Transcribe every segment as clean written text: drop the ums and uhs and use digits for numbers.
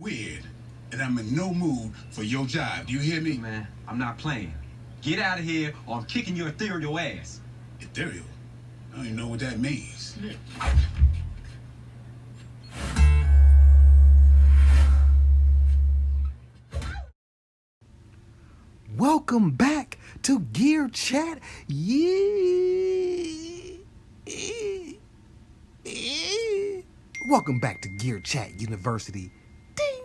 weird, and I'm in no mood for your job. Do you hear me? Man, I'm not playing. Get out of here or I'm kicking your ethereal ass. Ethereal? I don't even know what that means. Welcome back to Gear Chat. Welcome back to Gear Chat University. Ding.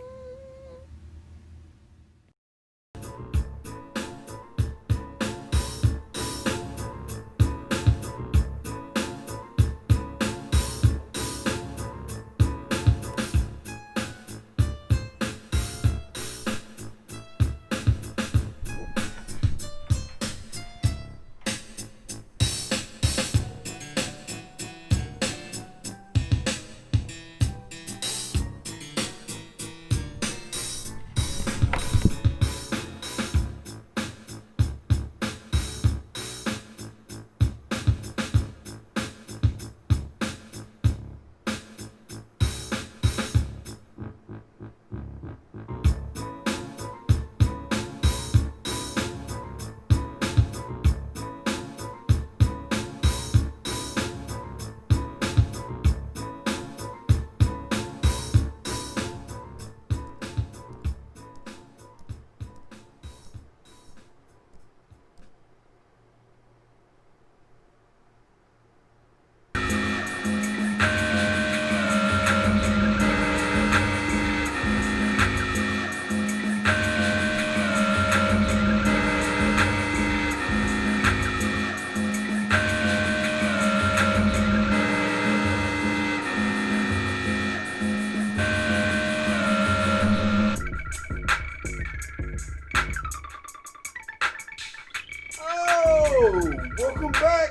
Welcome back,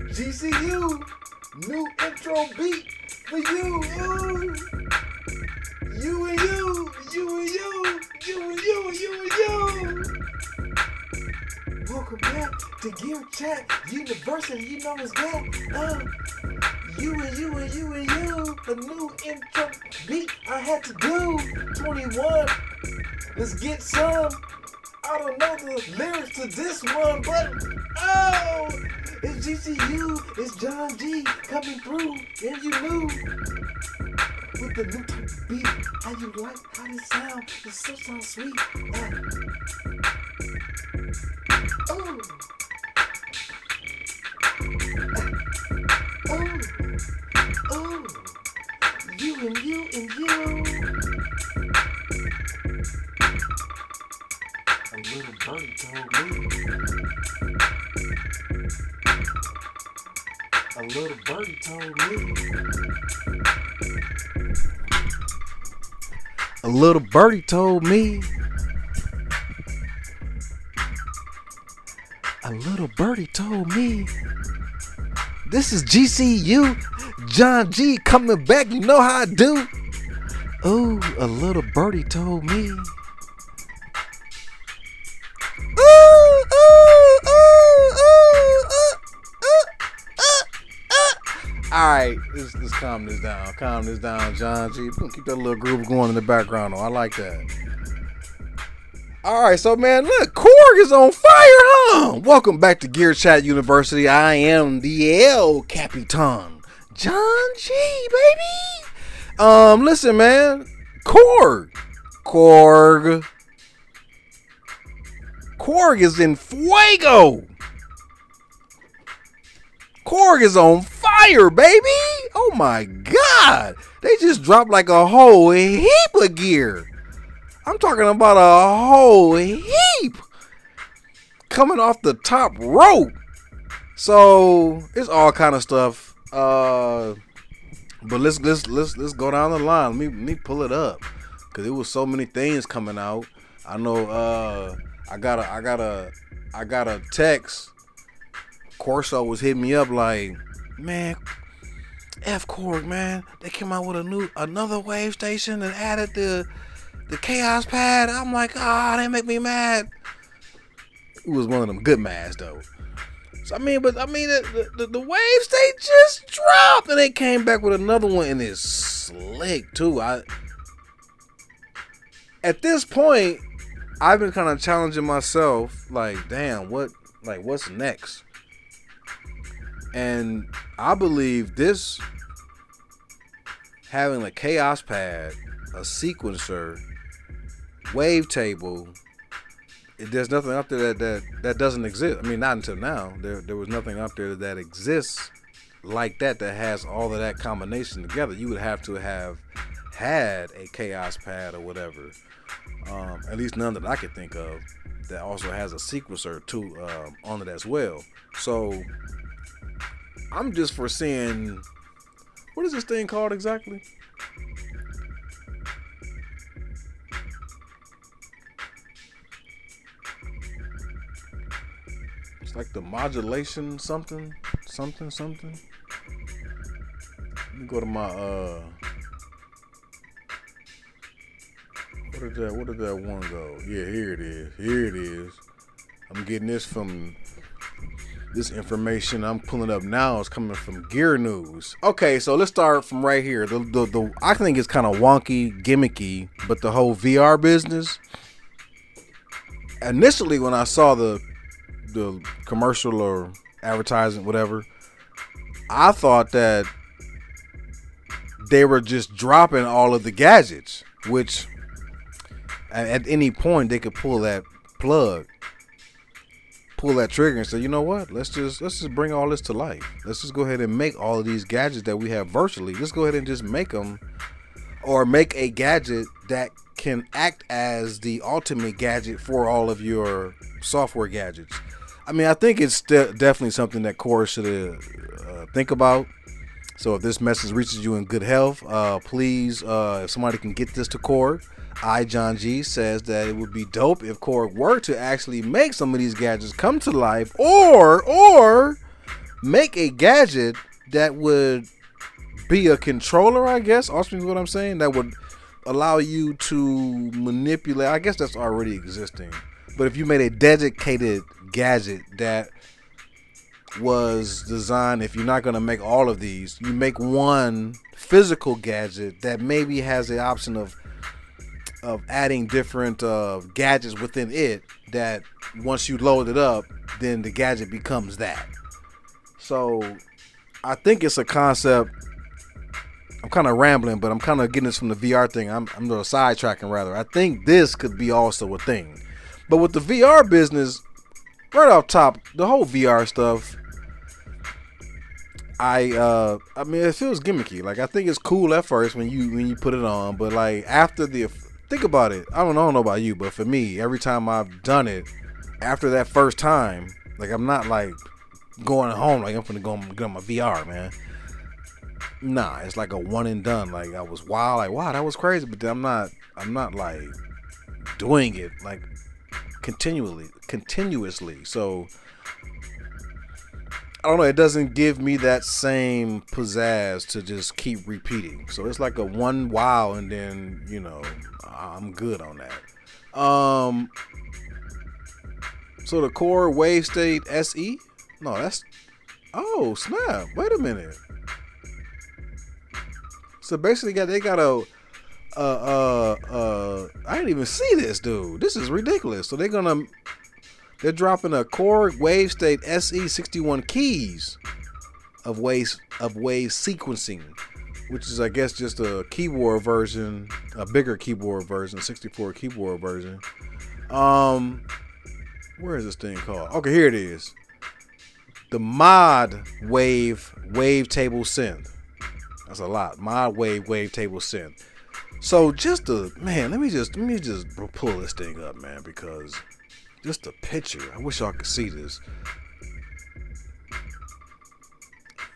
GCU. New intro beat for you. Ooh. You and you, you and you, you and you, you and you. Welcome back to Gear Chat University. You know it's that. You and you and you and you. The new intro beat I had to do. 21. Let's get some. I don't know the lyrics to this one, but it's GCU, it's John G coming through, and you knew with the new type of beat, how you like how this sound, it so sounds sweet. You and you and you. A little birdie told me. A little birdie told me. A little birdie told me. A little birdie told me. This is GCU. John G coming back. You know how I do. Ooh, a little birdie told me. Alright, let's calm this down. Calm this down, John G. We're gonna keep that little groove going in the background, though. I like that. Alright, so man, look, Korg is on fire, huh? Welcome back to Gear Chat University. I am the El Capitan, John G, baby. Listen, man. Korg is in fuego. Korg is on fire, baby. Oh my God. They just dropped like a whole heap of gear. I'm talking about a whole heap coming off the top rope. So it's all kind of stuff. But let's go down the line. Let me pull it up, cause it was so many things coming out. I know. I got a text. Corso was hitting me up like, man, F Korg, man. They came out with another wave station and added the chaos pad. I'm like, they make me mad. It was one of them good mads though. So the wave state just dropped and they came back with another one and it's slick too. At this point, I've been kind of challenging myself, like, damn, what's next? And I believe this, having a chaos pad, a sequencer, wavetable, there's nothing up there that doesn't exist. I mean, not until now. There was nothing up there that exists like that has all of that combination together. You would have to have had a chaos pad or whatever. At least none that I could think of that also has a sequencer too on it as well. So I'm just foreseeing, what is this thing called exactly? It's like the modulation something. Let me go to my where did that one go? Yeah, here it is. I'm getting this from this information I'm pulling up now is coming from Gear News. Okay, so let's start from right here. The I think it's kind of wonky, gimmicky, but the whole VR business. Initially, when I saw the commercial or advertising, whatever, I thought that they were just dropping all of the gadgets, which at any point they could pull that plug, pull that trigger and say, you know what, let's just bring all this to life. Let's just go ahead and make all of these gadgets that we have virtually. Let's go ahead and just make them, or make a gadget that can act as the ultimate gadget for all of your software gadgets. I mean, I think it's definitely something that Korg should think about. So if this message reaches you in good health, please, if somebody can get this to Korg, John G says that it would be dope if Korg were to actually make some of these gadgets come to life, or make a gadget that would be a controller, I guess, ultimately what I'm saying, that would allow you to manipulate. I guess that's already existing. But if you made a dedicated gadget that was designed, if you're not going to make all of these, you make one physical gadget that maybe has the option of adding different gadgets within it, that once you load it up, then the gadget becomes that. So I think it's a concept. I'm kind of rambling, but I'm kind of getting this from the VR thing. I'm sidetracking rather. I think this could be also a thing. But with the VR business, right off top, the whole VR stuff, I mean, it feels gimmicky. Like, I think it's cool at first when you put it on, but like after think about it. I don't know about you, but for me, every time I've done it, after that first time, like, I'm not like going home like I'm gonna go get on my VR, man. Nah, it's like a one and done. Like, I was wild, like, wow, that was crazy, but then I'm not like doing it like continuously. So I don't know, it doesn't give me that same pizzazz to just keep repeating. So it's like a one wow, and then, you know, I'm good on that. So the Korg Wave State SE? No, that's, oh snap, wait a minute. So basically they got a I didn't even see this, dude. This is ridiculous. So they're dropping a Korg Wave State SE 61 keys of wave sequencing, which is, I guess, just a keyboard version, a bigger keyboard version, 64 keyboard version. Where is this thing called? Okay, here it is. The Mod Wavetable Synth. That's a lot. Mod Wavetable Synth. So just man, let me just pull this thing up, man, because just a picture. I wish y'all could see this.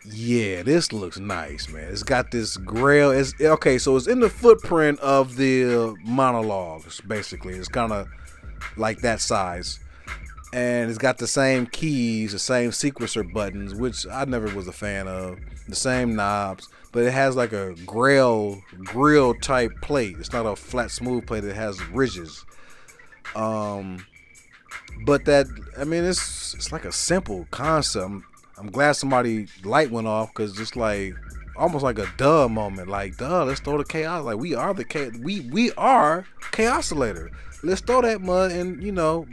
Yeah, this looks nice, man. It's got this grail. Okay, so it's in the footprint of the monologues, basically. It's kind of like that size. And it's got the same keys, the same sequencer buttons, which I never was a fan of. The same knobs, but it has like a grill type plate. It's not a flat, smooth plate. It has ridges. But that, I mean, it's like a simple concept. I'm glad somebody light went off, because just like almost like a duh moment. Like, duh, let's throw the chaos. Like, we are the we are Chaosilator. Let's throw that mud and, you know,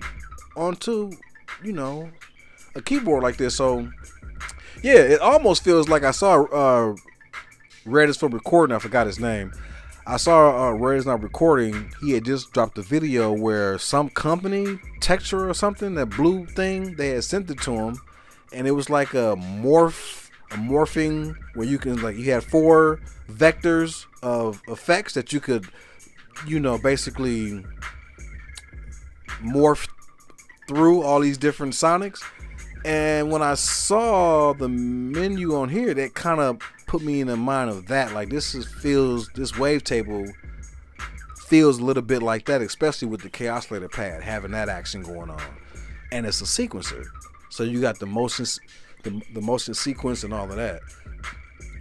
onto, you know, a keyboard like this. So yeah, it almost feels like I saw Red is for recording. I forgot his name. I saw Red is not recording. He had just dropped a video where some company, Texture or something, that blue thing, they had sent it to him, and it was like a morphing where you can, like, you had 4 vectors of effects that you could, you know, basically morph through all these different sonics. And when I saw the menu on here, that kind of put me in the mind of that. Like, this wavetable feels a little bit like that, especially with the Chaosilator pad having that action going on, and it's a sequencer, so you got the motion sequence and all of that.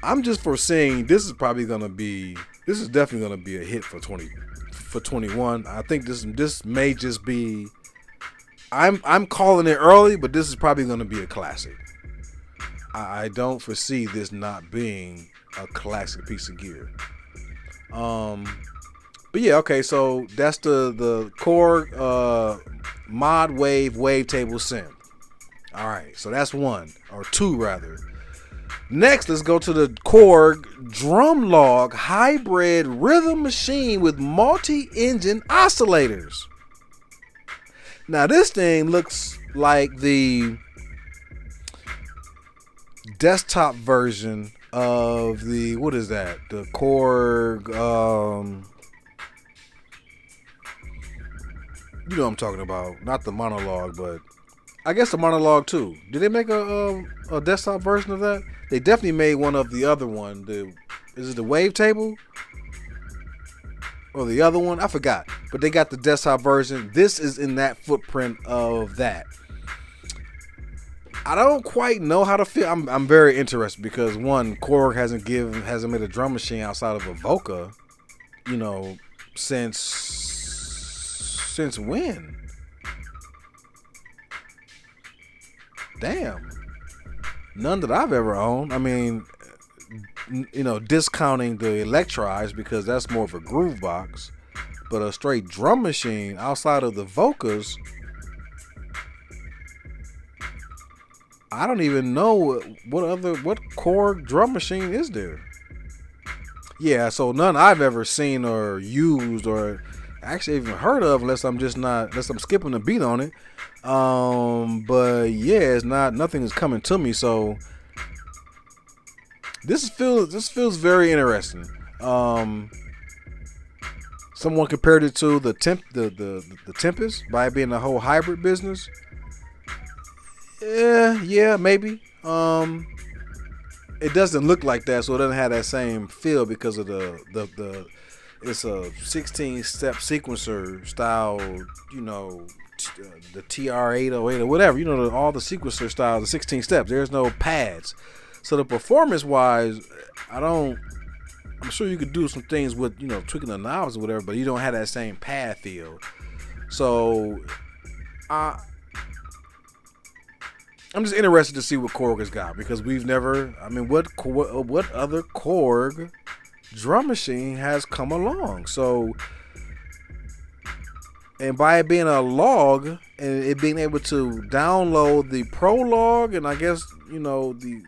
I'm just foreseeing this is definitely gonna be a hit for 21. I think this may just be. I'm calling it early, but this is probably going to be a classic. I don't foresee this not being a classic piece of gear. But yeah, okay, so that's the Korg mod wavetable synth. All right, so that's 1 or 2 rather. Next, let's go to the Korg Drumlog hybrid rhythm machine with multi-engine oscillators. Now this thing looks like the desktop version of the, what is that? The Korg, you know what I'm talking about. Not the monologue, but I guess the monologue too. Did they make a desktop version of that? They definitely made one of the other one. Is it the wavetable? Or the other one, I forgot, but they got the desktop version. This is in that footprint of that. I don't quite know how to feel. I'm very interested because, one, Korg hasn't made a drum machine outside of a Voca, you know, since when? Damn, none that I've ever owned. I mean, you know, discounting the Electrize because that's more of a groove box, but a straight drum machine outside of the Vocas, I don't even know what Korg drum machine is there. Yeah, so none I've ever seen or used or actually even heard of, unless I'm skipping a beat on it. But yeah, nothing is coming to me, so This feels very interesting. Someone compared it to the Tempest by it being the whole hybrid business. Yeah, maybe. It doesn't look like that, so it doesn't have that same feel because of the it's a 16-step sequencer style, you know, the TR-808 or whatever, you know, all the sequencer styles, the 16 steps. There's no pads. So the performance-wise, I'm sure you could do some things with, you know, tweaking the knobs or whatever, but you don't have that same pad feel. So I'm just interested to see what Korg has got, because we've never. I mean, what other Korg drum machine has come along? So, and by it being a log and it being able to download the prologue and I guess, you know, the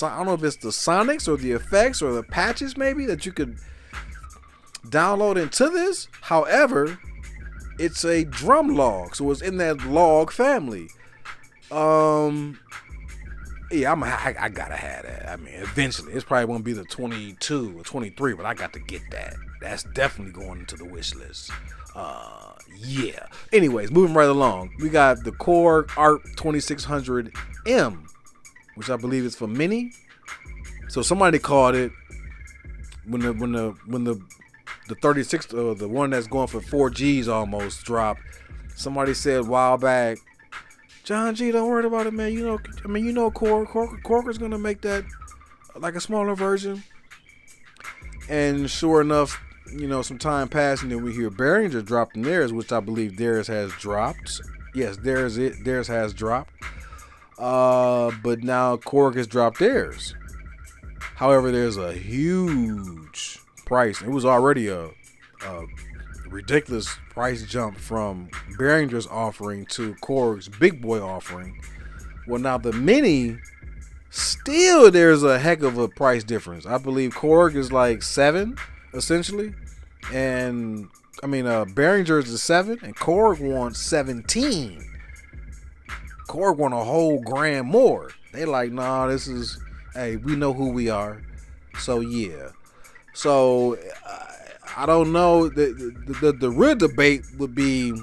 I don't know if it's the sonics or the effects or the patches maybe that you could download into this. However, it's a drum log, so it's in that log family. Yeah, I gotta have that. I mean, eventually, it's probably won't be the 22 or 23, but I got to get that. That's definitely going into the wish list. Yeah. Anyways, moving right along, we got the Korg Art 2600M, which I believe is for Mini. So somebody called it when the 36, the one that's going for 4Gs almost dropped. Somebody said a while back, John G, don't worry about it, man. You know, Korg is gonna make that like a smaller version. And sure enough, you know, some time passed, and then we hear Behringer dropping theirs, which I believe theirs has dropped. Yes, theirs has dropped. But now Korg has dropped theirs. However, there's a huge price. It was already a ridiculous price jump from Behringer's offering to Korg's big boy offering. Well, now the mini, still there's a heck of a price difference. I believe Korg is like 7, essentially, and Behringer's is 7, and Korg wants 17. Korg want a whole grand more. They like, nah, this is, hey, we know who we are, so yeah. So I don't know. The real debate would be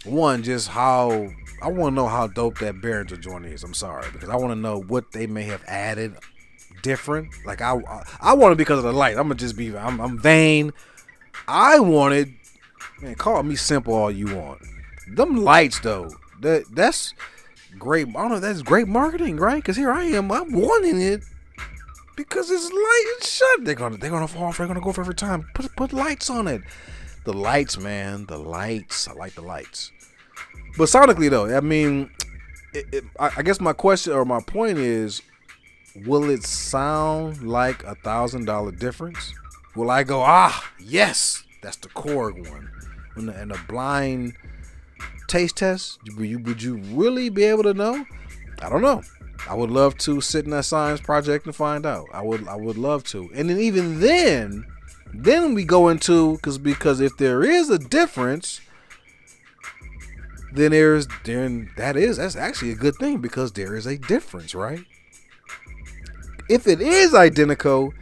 one, just how I want to know how dope that Behringer joint is. I'm sorry, because I want to know what they may have added different. Like I want it because of the light. I'm vain. I wanted, man, call me simple all you want. Them lights though, that's great. I don't know. That's great marketing, right? Because here I am, I'm wanting it because it's light and shut. They're gonna fall off. They're gonna go for every time. Put lights on it. The lights, man. The lights. I like the lights. But sonically though, I mean, I guess my question or my point is, will it sound like $1,000 difference? Will I go, yes, that's the Korg one? And a blind taste test, would you really be able to know? I don't know. I would love to sit in that science project and find out. I would love to. And then even then we go into, because if there is a difference, that's actually a good thing, because there is a difference, right? If it is identical,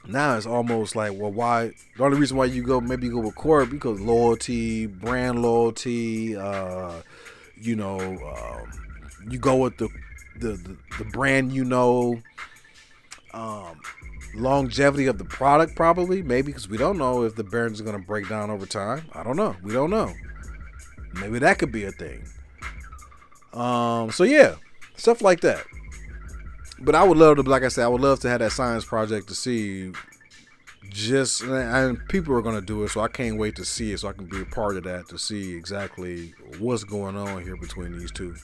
now it's almost like, well, why? The only reason why you go with Korg, because loyalty, brand loyalty, you go with the brand, longevity of the product, probably, maybe, because we don't know if the bearings are going to break down over time. I don't know. We don't know. Maybe that could be a thing. So yeah, stuff like that. But I would love to, like I said, I would love to have that science project to see. And people are going to do it, so I can't wait to see it, so I can be a part of that, to see exactly what's going on here between these two.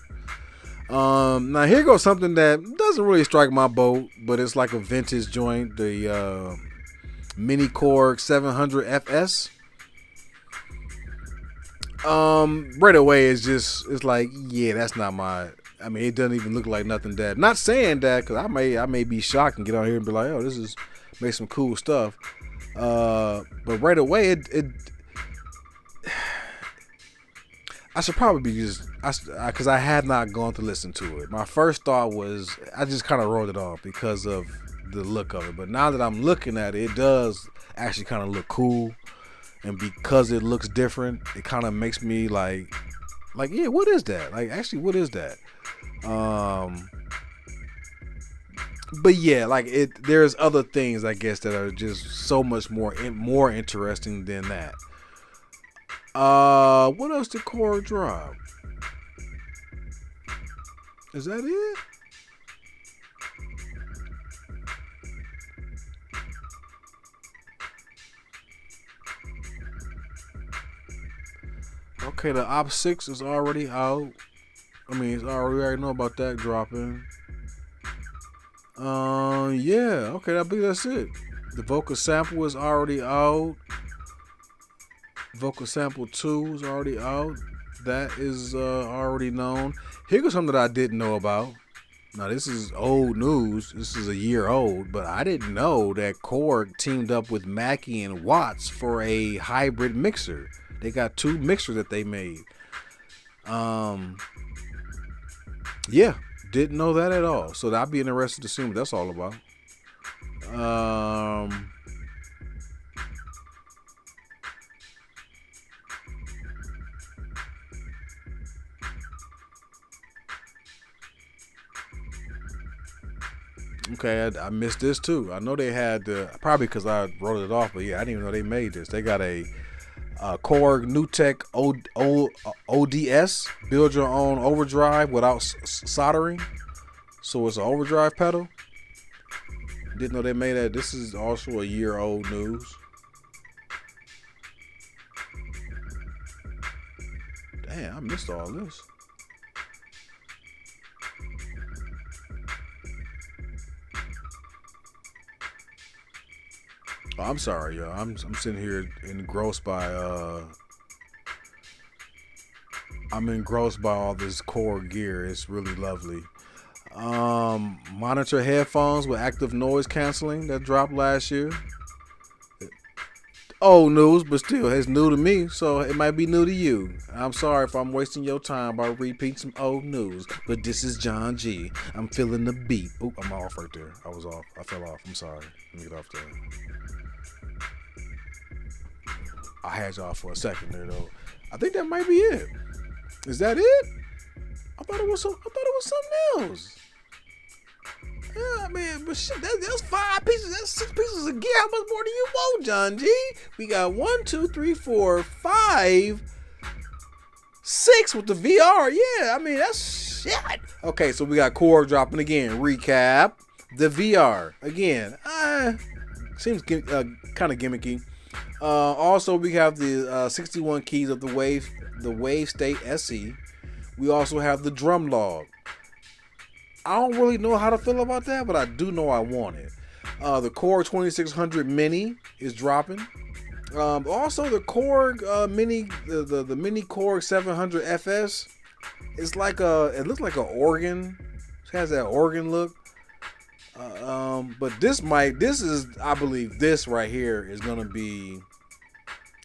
Now here goes something that doesn't really strike my boat, but it's like a vintage joint, the Mini Korg 700 FS. Right away it's like, yeah, that's not my. I mean, it doesn't even look like nothing that. Not saying that, because I may be shocked and get on here and be like, oh, this is make some cool stuff. But right away I should probably be because I had not gone to listen to it. My first thought was, I just kind of wrote it off because of the look of it. But now that I'm looking at it, it does actually kind of look cool. And because it looks different, it kind of makes me like, yeah, what is that? Like, actually, what is that? But yeah, like there's other things, I guess, that are just so much more interesting than that. What else did Korg drop? Is that it? Okay, the Op 6 is already out. I mean, we already know about that dropping. Yeah, okay, I believe that's it. The vocal sample is already out. Vocal sample 2 is already out. That is already known. Here goes something that I didn't know about. Now, this is old news. This is a year old, but I didn't know that Korg teamed up with Mackie and Watts for a hybrid mixer. They got 2 mixers that they made. Yeah, didn't know that at all. So I'd be interested to see what that's all about. Okay, I missed this too. I know they had probably because I wrote it off, but yeah, I didn't even know they made this. They got a Korg NewTek ODS, build your own overdrive without soldering. So it's an overdrive pedal. Didn't know they made that. This is also a year old news. Damn, I missed all this. Oh, I'm sorry, y'all. I'm sitting here engrossed by I'm engrossed by all this Korg gear. It's really lovely. Monitor headphones with active noise canceling that dropped last year. Old news, but still, it's new to me, so it might be new to you. I'm sorry if I'm wasting your time by repeating some old news, but this is John G. I'm feeling the beat. Oop, I'm off right there. I was off. I fell off. I'm sorry. Let me get off there. I had y'all for a second there, though. I think that might be it. Is that it? I thought it was something else. Yeah, man, but shit, that's 5 pieces. That's 6 pieces of gear. How much more do you want, John G? We got 1, 2, 3, 4, 5, 6 with the VR. Yeah, I mean, that's shit. Okay, so we got Korg dropping again. Recap. The VR. Again. Seems kind of gimmicky. Also, we have the 61 keys of the Wave State SE. We also have the drum log. I don't really know how to feel about that, but I do know I want it. The Korg 2600 Mini is dropping. Also, the Korg Mini, the Mini Korg 700 FS, it looks like an organ. It has that organ look. But I believe this right here is gonna be,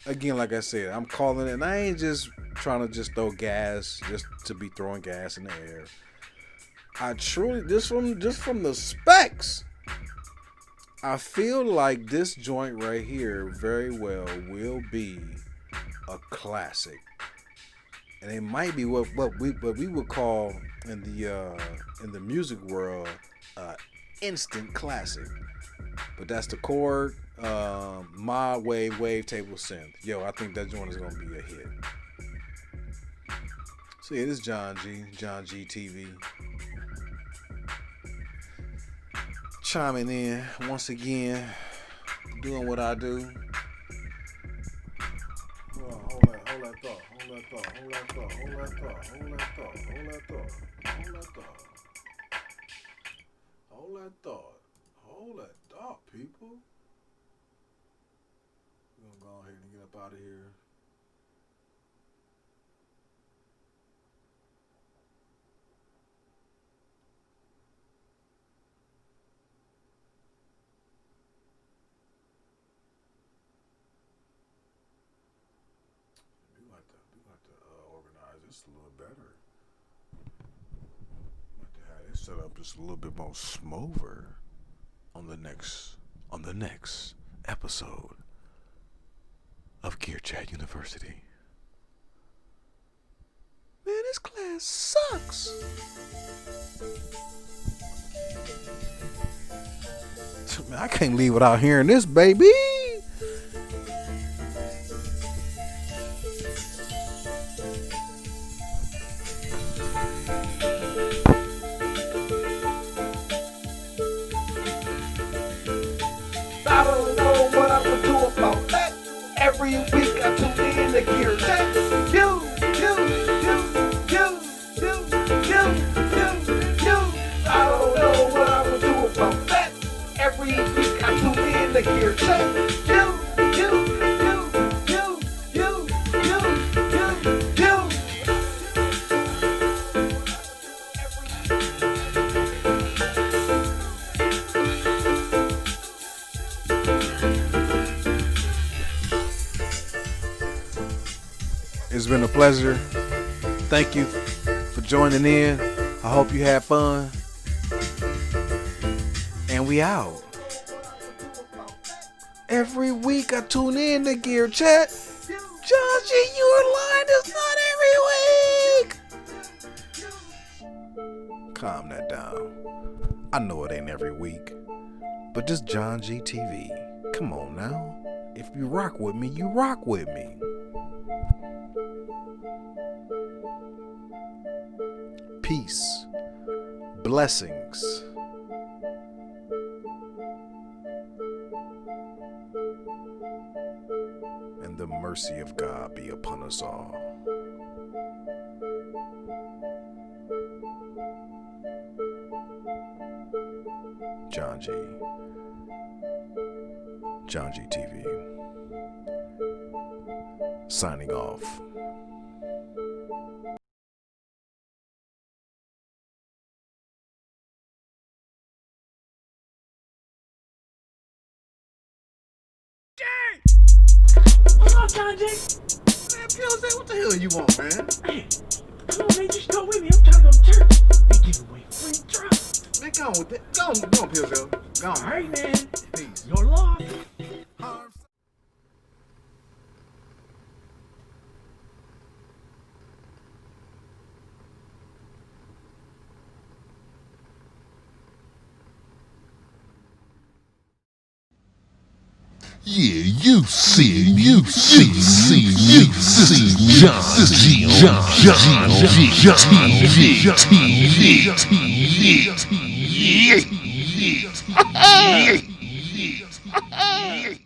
again, like I said, I'm calling it, and I ain't just trying to just throw gas just to be throwing gas in the air. I truly, just from the specs, I feel like this joint right here very well will be a classic, and it might be what we would call in the music world instant classic. But that's the Korg Mod Wavetable Synth. Yo, I think that joint is gonna be a hit. So yeah, this is John G TV. Chiming in once again, doing what I do. Hold that thought, people. We're gonna go ahead and get up out of here. Organize this a little better. Like to have this set up just a little bit more smoother on the next episode of Gear Chat University. Man, this class sucks. Man, I can't leave without hearing this, baby. I don't know what I'm gonna do about that. Every week I tune in to Gear Chat. You. I don't know what I'm gonna do about that. Every week I tune in to Gear Chat. You. It's been a pleasure. Thank you for joining in. I hope you had fun. And we out. Every week I tune in to Gear Chat. John G, you are lying. It's not every week. Calm that down. I know it ain't every week. But this John G TV. Come on now. If you rock with me, you rock with me. Peace, blessings, and the mercy of God be upon us all. John G. John G TV. Signing off. What's up, John J? Man, Pills, what the hell you want, man? Hey, come on, man, just go with me. I'm trying to go to church. They give away free drugs. Man, go on with that. Go on, Pills. Go on. All right, man. Peace. Your law. Yeah, you see John G TV.